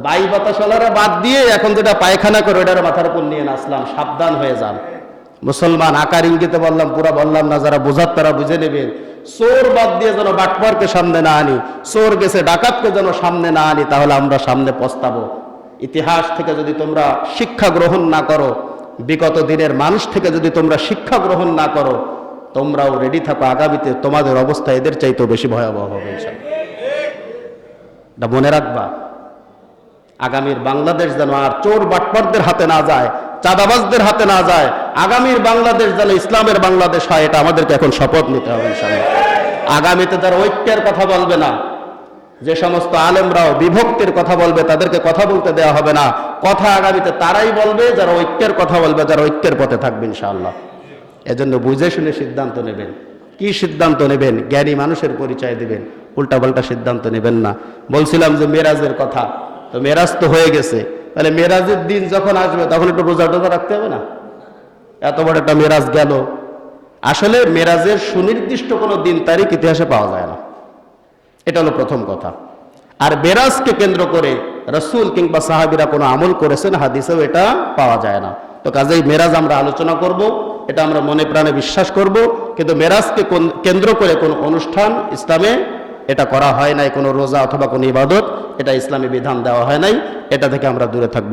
By বাতাসওয়ালারা বাদ দিয়ে এখন যেটা পায়খানা করে ওটার মাথার উপর নিয়ে নাচলাম। সাবধান হয়ে যান মুসলমান। আকার ইঙ্গিতে বললাম, পুরা বললাম না, যারা বোঝার তারা বুঝে নেবেন। চোর বাদ দিয়ে যেন বাটপারকে সামনে না আনি, চোর গেছে ডাকাতকে যেন সামনে না আনি, তাহলে আমরা সামনে পস্তাবো। ইতিহাস থেকে যদি তোমরা শিক্ষা গ্রহণ না করো, বিগত দিনের মানুষ থেকে যদি তোমরা শিক্ষা গ্রহণ না করো, তোমরাও রেডি থাকো, আগামীতে তোমাদের অবস্থা এদের চাইতেও বেশি ভয়াবহ হবে ইনশাআল্লাহ। এটা মনে রাখবা। আগামীর বাংলাদেশ যেন আর চোর বাটপারদের হাতে না যায়, চাঁদাবাজদের হাতে না যায়। আগামীর বাংলাদেশ যেন ইসলামের বাংলাদেশ হয়, এটা আমাদেরকে এখন শপথ নিতে হবে ইনশাআল্লাহ। আগামীতে যারা ঐক্যের কথা বলবে না, যে সমস্ত আলেমরাও বিভক্তির কথা বলবে, তাদেরকে কথা বলতে দেওয়া হবে না। কথা আগামীতে তারাই বলবে যারা ঐক্যের কথা বলবে, যারা ঐক্যের পথে থাকবে ইনশাআল্লাহ। এজন্য বুঝে শুনে সিদ্ধান্ত নেবেন। কি সিদ্ধান্ত নেবেন? জ্ঞানী মানুষের পরিচয় দিবেন, উল্টাপাল্টা সিদ্ধান্ত নেবেন না। বলছিলাম যে মেরাজের কথা, তো মেরাজ তো হয়ে গেছে, তাহলে মেরাজের দিন যখন আসবে তখন একটু রোজা টোজা রাখতে হবে না? এত বড় একটা মেরাজ গেল। আসলে মেরাজের সুনির্দিষ্ট কোনো দিন তারিখ ইতিহাসে পাওয়া যায় না, এটা হলো প্রথম কথা। আর মেরাজকে কেন্দ্র করে রাসূল কিংবা সাহাবীরা কোনো আমল করেছেন হাদিসেও এটা পাওয়া যায় না। তো কাজেই মেরাজ আমরা আলোচনা করব, এটা আমরা মনে প্রাণে বিশ্বাস করব, কিন্তু মেরাজকে কেন্দ্র করে কোনো অনুষ্ঠান ইসলামে এটা করা হয় নাই, কোনো রোজা অথবা কোনো ইবাদত এটা ইসলামী বিধান দেওয়া হয় নাই। এটা থেকে আমরা দূরে থাকবো।